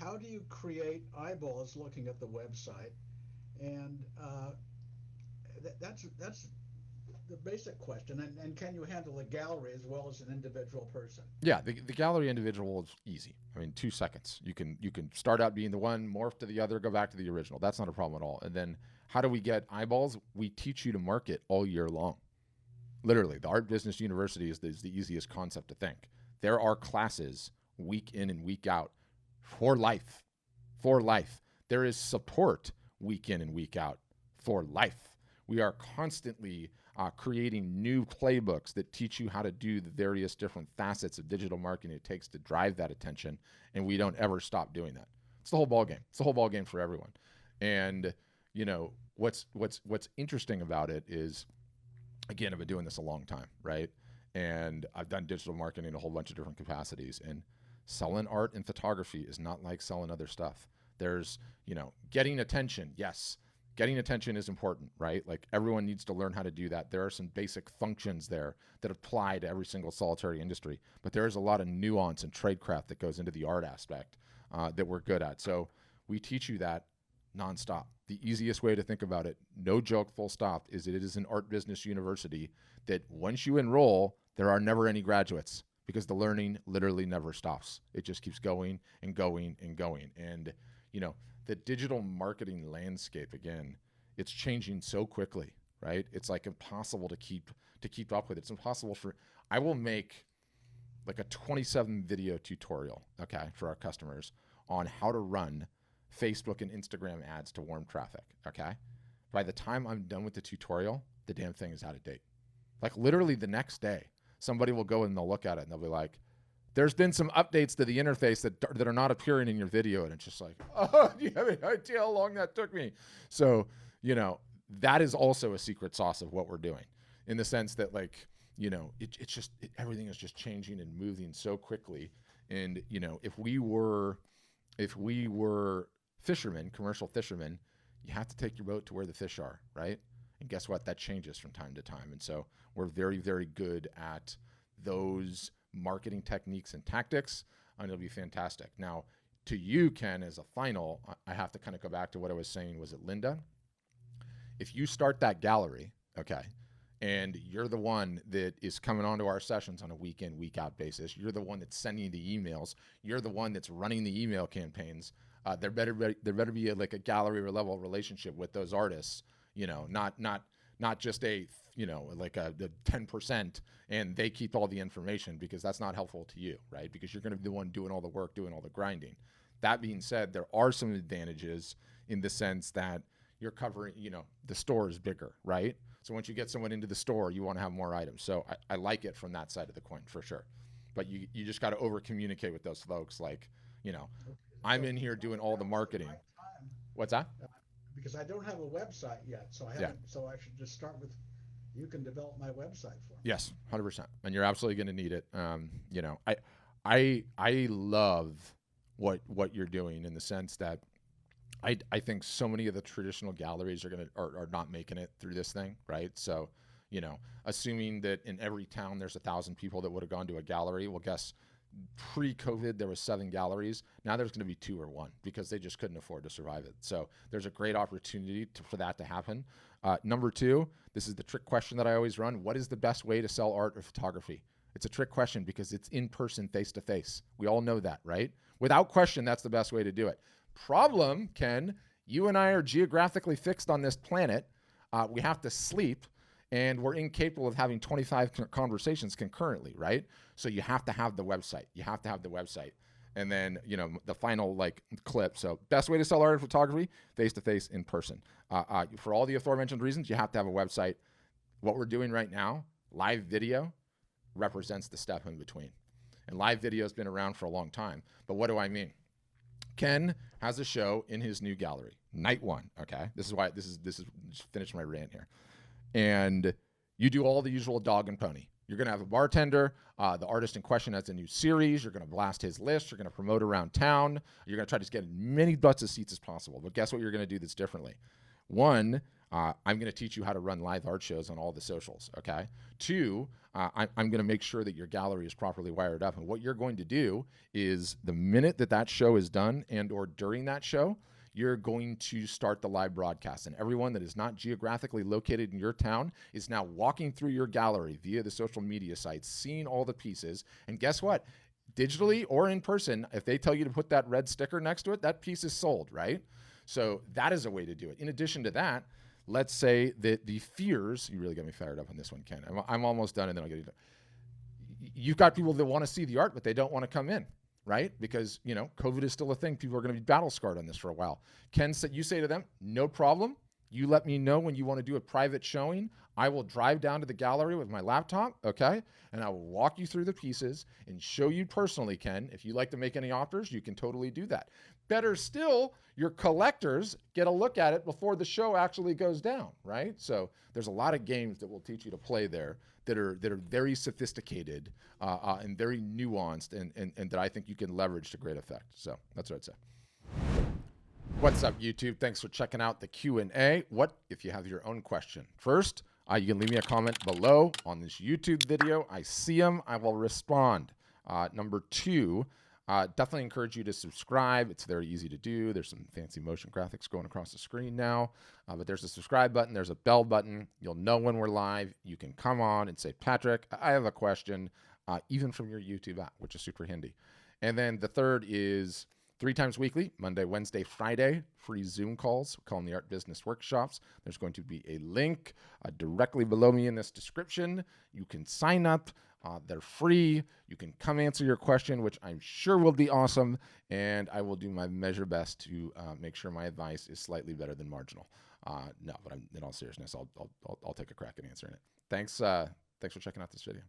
how do you create eyeballs looking at the website? And that's the basic question. And can you handle a gallery as well as an individual person? Yeah, the gallery individual is easy. I mean, 2 seconds. You can start out being the one, morph to the other, go back to the original. That's not a problem at all. And then how do we get eyeballs? We teach you to market all year long. Literally, the Art Business University is the easiest concept to think. There are classes week in and week out for life. For life. There is support week in and week out for life. We are constantly creating new playbooks that teach you how to do the various different facets of digital marketing it takes to drive that attention, and we don't ever stop doing that. It's the whole ball game. It's the whole ball game for everyone. And what's interesting about it is, again, I've been doing this a long time, right? And I've done digital marketing in a whole bunch of different capacities. And selling art and photography is not like selling other stuff. There's, getting attention. Yes, getting attention is important, right? Like everyone needs to learn how to do that. There are some basic functions there that apply to every single solitary industry, but there's a lot of nuance and tradecraft that goes into the art aspect that we're good at. So we teach you that nonstop. The easiest way to think about it, no joke, full stop, is it is an art business university that once you enroll, there are never any graduates because the learning literally never stops. It just keeps going and going and going. And, the digital marketing landscape, again, it's changing so quickly, right? It's like impossible to keep up with. It's impossible I will make like a 27 video tutorial, okay, for our customers on how to run Facebook and Instagram ads to warm traffic, okay? By the time I'm done with the tutorial, the damn thing is out of date. Like literally the next day, somebody will go and they'll look at it and they'll be like, there's been some updates to the interface that are not appearing in your video. And it's just like, oh, do you have any idea how long that took me? So, that is also a secret sauce of what we're doing in the sense that everything is just changing and moving so quickly. And, if we were fishermen, commercial fishermen, you have to take your boat to where the fish are, right? And guess what? That changes from time to time. And so we're very, very good at those marketing techniques and tactics, and it'll be fantastic. Now, to you, Ken, as a final, I have to kind of go back to what I was saying. Was it Linda? If you start that gallery, okay, and you're the one that is coming onto our sessions on a week in, week out basis, you're the one that's sending the emails, you're the one that's running the email campaigns, there better be like a gallery or level relationship with those artists, not just like the 10% and they keep all the information, because that's not helpful to you, right? Because you're going to be the one doing all the work, doing all the grinding. That being said, there are some advantages in the sense that you're covering, the store is bigger, right? So once you get someone into the store, you want to have more items. So I like it from that side of the coin for sure. But you just got to over communicate with those folks. Like, I'm So in here doing all the now is the marketing. right time What's that? because I don't have a website yet, so I Yeah. haven't. So I should just start with you can develop my website for me. Yes, 100%. And you're absolutely going to need it. I love what you're doing in the sense that I think so many of the traditional galleries are not making it through this thing, right? So, assuming that in every town there's 1,000 people that would have gone to a gallery, well, guess pre-COVID there was 7 galleries. Now there's going to be 2 or 1 because they just couldn't afford to survive it. So there's a great opportunity for that to happen. Number 2, this is the trick question that I always run. What is the best way to sell art or photography? It's a trick question because it's in person, face to face. We all know that, right? Without question, that's the best way to do it. Problem, Ken, you and I are geographically fixed on this planet. We have to sleep, and we're incapable of having 25 conversations concurrently, right? So you have to have the website. You have to have the website. And then, the final clip. So best way to sell art and photography, face-to-face, in person. For all the aforementioned reasons, you have to have a website. What we're doing right now, live video, represents the step in between. And live video has been around for a long time. But what do I mean? Ken has a show in his new gallery, night 1. Okay, this is just finish my rant here, and you do all the usual dog and pony. You're going to have a bartender. The artist in question has a new series. You're going to blast his list. You're going to promote around town. You're going to try to get as many butts of seats as possible. But guess what you're going to do that's differently? One, I'm going to teach you how to run live art shows on all the socials. Okay. 2, I'm going to make sure that your gallery is properly wired up. And what you're going to do is the minute that show is done and or during that show, you're going to start the live broadcast. And everyone that is not geographically located in your town is now walking through your gallery via the social media sites, seeing all the pieces. And guess what? Digitally or in person, if they tell you to put that red sticker next to it, that piece is sold, right? So that is a way to do it. In addition to that, let's say that the fears, you really got me fired up on this one, Ken. I'm almost done and then I'll get you done. You've got people that want to see the art, but they don't want to come in, right? Because, COVID is still a thing. People are going to be battle scarred on this for a while. Ken said, you say to them, no problem. You let me know when you want to do a private showing. I will drive down to the gallery with my laptop, okay? And I will walk you through the pieces and show you personally, Ken. If you like to make any offers, you can totally do that. Better still, your collectors get a look at it before the show actually goes down, right? So there's a lot of games that will teach you to play there that are very sophisticated and very nuanced and that I think you can leverage to great effect. So that's what I'd say. What's up, YouTube? Thanks for checking out the Q&A. What if you have your own question? First, you can leave me a comment below on this YouTube video. I see them. I will respond. Number 2, definitely encourage you to subscribe. It's very easy to do. There's some fancy motion graphics going across the screen now. But there's a subscribe button. There's a bell button. You'll know when we're live. You can come on and say, Patrick, I have a question, even from your YouTube app, which is super handy. And then the third is 3 times weekly, Monday, Wednesday, Friday, free Zoom calls. We call them the Art Business Workshops. There's going to be a link directly below me in this description. You can sign up. They're free. You can come answer your question, which I'm sure will be awesome. And I will do my measure best to make sure my advice is slightly better than marginal. No, but in all seriousness, I'll take a crack at answering it. Thanks for checking out this video.